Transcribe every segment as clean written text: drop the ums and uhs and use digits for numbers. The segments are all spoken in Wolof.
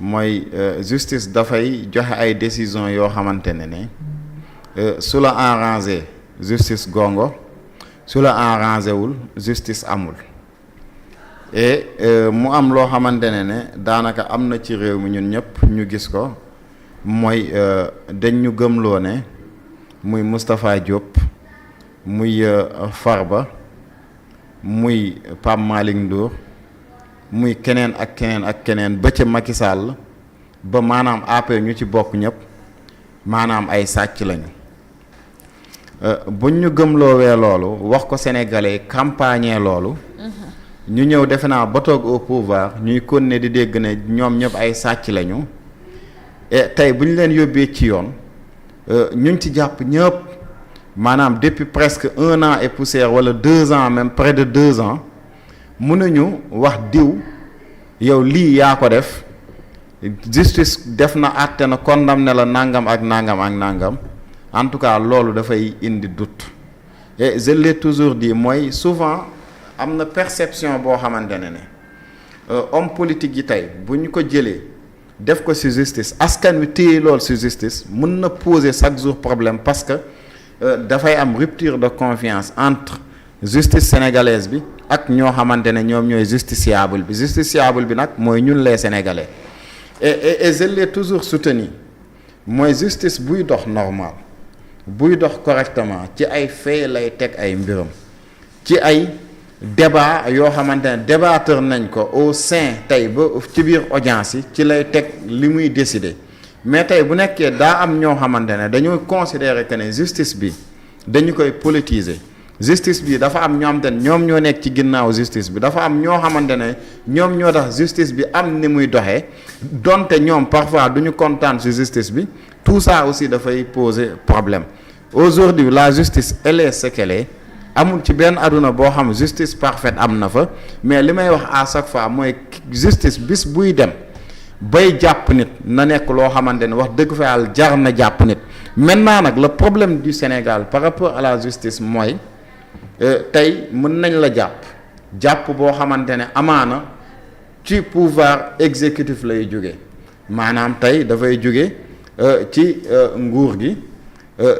mooy justice dafay joxe ay décisions yoo xamante ne su la arrangé justice gongo su la arrangé wul justice amul et mu am loo xamante ne daanaka am na ci réew mi ñun ñëpp ñu gis ko mooy dañ ñu gëmloo ne muy Moustapha Diop muy Farba muy Pape Malick Ndour muy keneen ak keneen ak keneen ba ca Macky Sall ba maanaam APR ñu ci bokk ñëpp maanaam ay sàcc lañu buñ ñu gëmloowee loolu wax ko sénégalais campagne loolu ñu ñëw defe naa ba toog au pouvoir ñuy continuer di dégg ne ñoom ñëpp ay sàcc lañu et tey bu ñu leen yóbbee ci yoon ñu ci jàpp ñëpp maanaam depuis presque 1 an et poussière wala 2 ans même près de 2 ans mënuñu wax diw yow lii yaa ko def justice def na àtte na condamné la nangam ak nangam ak nangam en tout cas loolu dafay indi doute et je l'ai toujours dit mooy souvent am na perception boo xamante ne homme politique yi tey bu ñu ko jëlee def ko ci justice askan wi téye loolu ci justice mën na poser chaque jour problème parce que dafay am rupture de confiance entre justice sénégalaise bi ak ñoo xamante ne ñoom ñooy justiciable bi nag mooy ñun les sénégalais et je l'ai toujours soutenu mooy justice buy dox normal buy dox correctement ci ay fait lay teg ay mbiram ci ay débat yoo xamante ne débatteur nañ ko au sein tey ba ci biir audience yi ci lay teg li muy décider mais tey bu nekkee daa am ñoo xamante ne dañoo considérer que ne justice bi dañu koy politiser justice bi dafa am ñoo xamante ne ñoom ñoo nekk ci ginnaaw justice bi dafa am ñoo xamante ne ñoom ñoo tax justice bi am ni muy doxee donte ñoom parfois du ñu kontaan ci justice bi tout ça aussi dafay poser problème aujourd'hui la justice elle est ce qu'elle est amul ci benn àdduna boo xam justice parfaite am na fa mais li may wax à chaque fois mooy justice bis buy dem bay jàpp nit na nekk loo xamante ne wax dëgg fa yàlla jar na jàpp nit maintenant nag le problème du Sénégal par rapport à la justice mooy tey mën nañ la jàpp boo xamante ne amaana ci pouvoir exécutif lay jóge maanaam tey dafay jóge ci nguur gi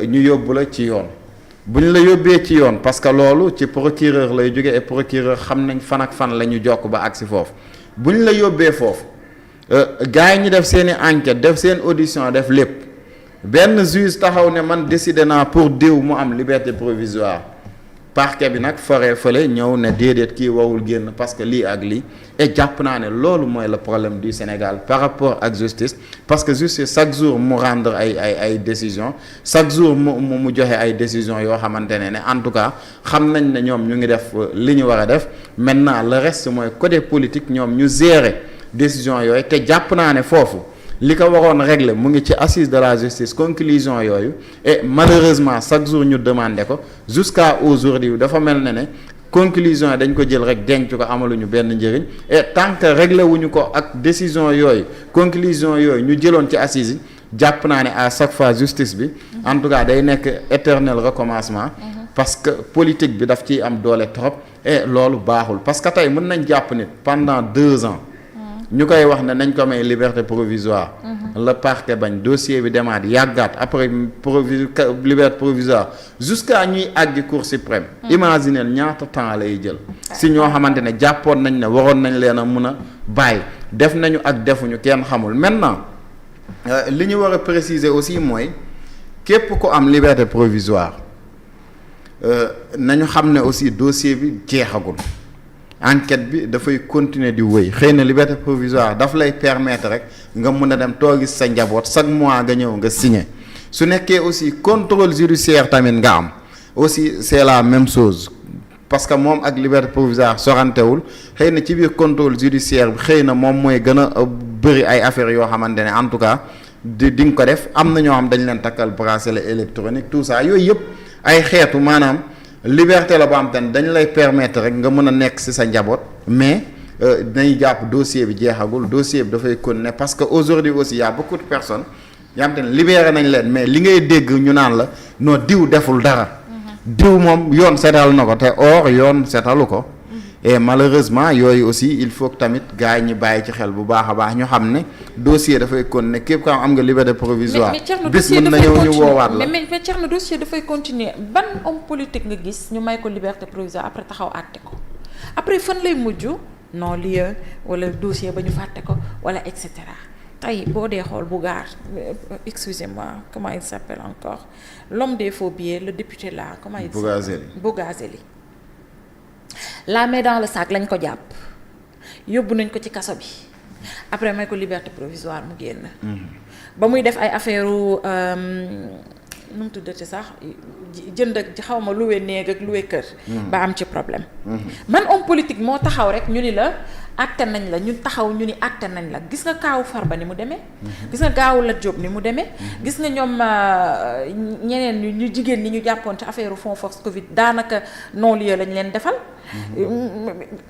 ñu yóbbu la ci yoon bu ñu la yóbbee ci yoon parce que loolu ci procureur lay jóge et procureur xam nañ fan ak fan la ñu jokk ba agsi foofu bu ñu la yóbbee foofu gars yi ñu def seeni enquête def seen audition def lépp benn juge taxaw ne man décidé naa pour diw mu am liberté provisoire parquet bi nag foree fële ñëw ne déedéet kii wawul génn parce que lii ak lii et jàpp naa ne loolu mooy le problème du Sénégal par rapport ak justice parce que justice chaque jour mu rendre ay décisions chaque jour mu joxe ay décisions yoo xamante ne en tout cas xam nañ ne ñoom ñu ngi def li ñu war a def maintenant le reste mooy côté politique ñoom ñu gérer décisions yooyu te jàpp naa ne foofu li ko waroon régler mu ngi ci assise de la justice conclusion yooyu et malheureusement chaque jour ñu demandé ko jusqu'à aujourd'hui dafa mel ne conclusion yi dañ ko jël rek denc ko amaluñu benn njëriñ et tant que réglé wuñu ko ak décision yooyu conclusion yooyu ñu jëloon ci assise yi jàpp naa ne à chaque fois justice bi en tout cas day nekk éternel recommencement parce que politique bi daf ciy am doole trop et loolu baaxul parce que tey mën nañ jàpp nit pendant 2 ans ñu koy wax ne nañ ko may liberté provisoire le parquet bañ dossier bi demaat yàggaat après liberté provisoire jusqu'à ñuy àggi cour suprême imaginez ñaata temps lay jël si ñoo xamante ne jàppoon nañ ne waroon nañ leen a mun a bàyyi def nañu ak defuñu kenn xamul maintenant li ñu war a préciser aussi mooy képp ko am liberté provisoire nañu xam ne aussi dossier bi jeexagul enquête bi dafay continuer di wëy xëy na liberté provisoire daf lay permettre rek nga mun a dem toogi sa njaboot chaque mois nga ñëw nga signer su nekkee aussi contrôle judiciaire tamit nga am aussi c'est la même chose parce que moom ak liberté provisoire sorantewul xëy na ci biir contrôle judiciaire bi xëy na moom mooy gën a bëri ay affaires yoo xamante ne en tout cas di nga ko def am na ñoo xam dañ leen takkal bracelet électronique tout ça yooyu yëpp ay xeetu maanaam liberté la boo xam te ne dañ lay permettre rek nga mën a nekk ci sa njaboot mais dañuy jàpp dossier bi jeexagul dossier bi dafay continuer parce que aujourd'hui aussi y a beaucoup de personnes yoo xam te ne libéré nañ leen mais li ngay dégg ñu naan la non diw deful dara diw moom yoon seetal na ko te or yoon seetalu ko et malheureusement yooyu aussi il faut que tamit gars yi ñu bàyyi ci xel bu baax a baax ñu xam ne dossier dafay continuer képp ko am nga liberté provisoire bis mën na ñëw ñu woowaat la mais Thierno dossier dafay continuer ban homme politique nga gis ñu may ko liberté provisoire après taxaw àtte ko après fan lay mujj non-lieu wala dossier ba ñu fàtte ko wala et cetera tey boo dee xool Bougane excusez-moi comment il s'appelle encore l'homme des faux billets le député là comment il s'appelle Bougazelli la main dans le sac lañ ko jàpp yóbbu nañ ko ci kaso bi après may ko liberté provisoire mu génn ba muy def ay affaire nu mu tuddati sax jënd ak xaw ma loué néeg ak loué kër ba am ci problème man homme politique moo taxaw rek ñu ni la àtte nañ la ñu taxaw ñu ni àtte nañ la gis nga kaawu Farba ni mu demee gis nga gaawu Lat Diop ni mu demee gis nga ñoom ñeneen ñu jigéen ñi ñu jàppoon ci affaire fonds force Covid daanaka non-lieu lañ leen defal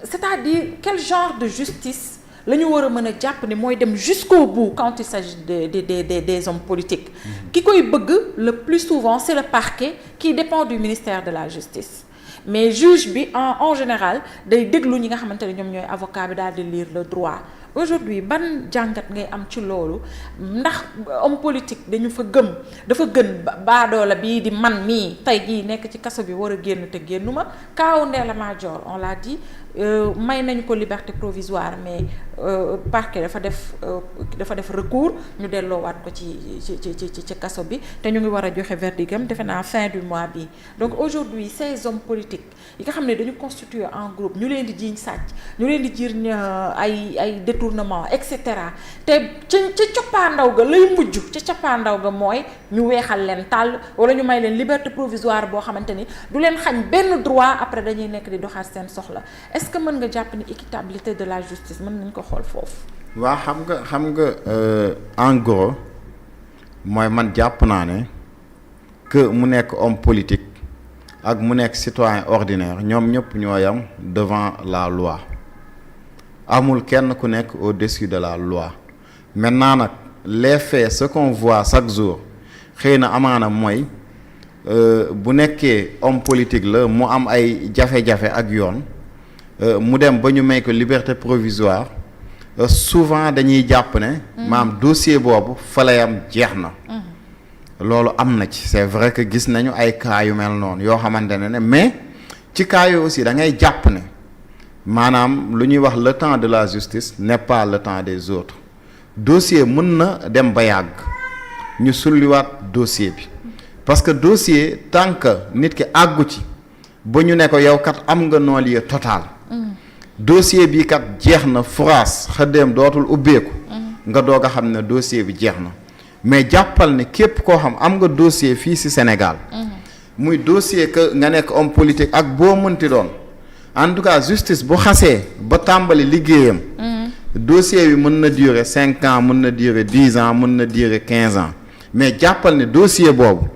c'est-à-dire quel genre de justice la ñu war a mën a jàpp ni mooy dem jusqu'au bout quand il s'agit des hommes politiques ki koy bëgg le plus souvent c'est le parquet qui dépend du ministère de la justice mais juge bi en général day déglu ñi nga xamante ne ñoom ñooy avocat bi daal di lire le droit aujourd'hui ban jàngat ngay am ci loolu ndax homme politique dañu fa dafa gën baadoola bii di man mii tey jii nekk ci kaso bi war a génn te génnuma kaaw Ndella Madior on l'a dit may nañu ko liberté provisoire mais parquet dafa def recours ñu delloowaat ko ci kaso bi te ñu ngi war a joxe verdict am defe naa fin du mois bi donc aujourd'hui ces hommes politiques yi nga xam ne dañu constituer en groupe ñu leen di jiiñ sàcc ñu leen di jiiñ ay détournement et cetera te ca coppaandaw ga lay mujj ca coppaandaw ga mooy ñu weexal leen tàll wala ñu may leen liberté provisoire boo xamante ni du leen xañ benn droit après dañuy nekk di doxaat seen soxla est-ce que mën nga jàpp ni équitabilité de la justice mën nañ ko xool foofu. waaw xam nga en gros mooy man jàpp naa ne que mu nekk homme politique ak mu nekk citoyen ordinaire ñoom ñëpp ñoo yam devant la loi amul kenn ku nekk au-dessus de la loi maintenant nag les faits ce qu'on voit chaque jour xëy na amaana mooy bu nekkee homme politique la mu am ay jafe-jafe ak yoon. mu dem ba ñu may ko liberté provisoire souvent dañuy jàpp ne maam dossier boobu fa la yam jeex na loolu am na ci c'est vrai que gis nañu ay cas yu mel noonu yoo xamante ne mais ci cas yooyu aussi da ngay jàpp ne maanaam lu ñuy wax le temps de la justice n'est pas le temps des autres dossier mën na dem ba yàgg ñu sulliwaat dossier bi parce que dossier tant que nit ki àggu ci ba ñu ne ko yow kat am nga non-lieu total dossier bi kat jeex na France xëddeem dootul ubbeeku nga doog a xam ne dossier bi jeex na mais jàppal ne képp koo xam am nga dossier fii ci Sénégal muy dossier que nga nekk homme politique ak boo mënti doon en tout cas justice bu xasee ba tàmbali liggéeyam dossier bi mën na durer 5 ans mën na durer 10 ans mën na durer 15 ans mais jàppal ne dossier boobu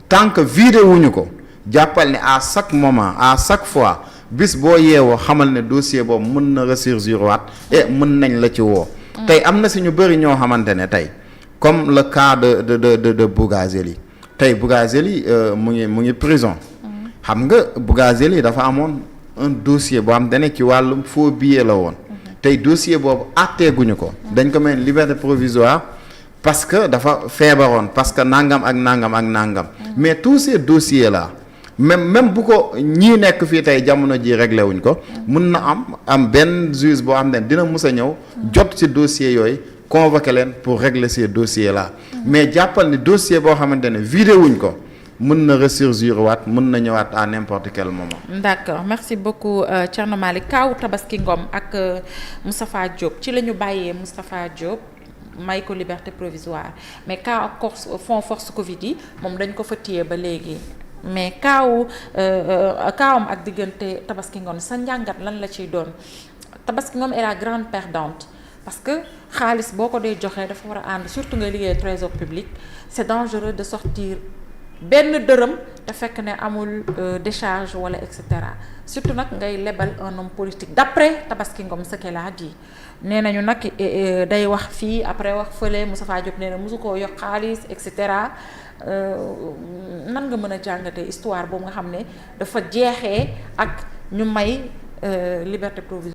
tant que vidé wuñu ko jàppal ne à chaque moment à chaque fois bis boo yeewoo xamal ne dossier boobu mën na ressurgir waat et mën nañ la ci woo tey am na si ñu bëri ñoo xamante ne tey comme le cas de Bougazelli tey Bougazelli mu ngi prison xam nga Bougazelli dafa amoon un dossier boo xam ne ci wàllum faux billet la woon tey dossier boobu àtteeguñu ko dañ ko may liberté provisoire parce que dafa feebaroon parce que nangam ak nangam mais tous ces dossiers là même bu ko ñii nekk fii tey jamono ji réglé wuñ ko mun na am benn juge boo xam ne dina mus a ñëw jot ci dossier yooyu convoqué leen pour régler ces dossiers là mais jàppal ni dossier boo xamante ne vidé wuñ ko mën na ressurgir waat mën na ñëwaat à n'importe quel moment. D'accord merci beaucoup Thierno Malick kaaw Tabaski Ngom ak Moustapha Diop ci la ñu bàyyee Moustapha Diop may ko liberté provisoire mais cas fonds force Covid yi moom dañ ko fa téye ba léegi mais kaawam ak diggante Tabaski Ngom sa njàngat lan la ciy doon Tabaski Ngom est la grande perdante parce que xaalis boo ko dee joxee dafa war a ànd surtout nga liggéey trésor public c'est dangereux de sortir benn dërëm te fekk ne amul décharge wala et cetera surtout nag ngay lebal un homme politique d'après Tabaski Ngom ce qu'elle a dit nee nañu nag day wax fii après wax fële Moustapha Diop nee na mosu koo yokk xaalis et cetera nan nga mën a jàngatee histoire boobu nga xam ne dafa jeexee ak ñu may liberté provisoire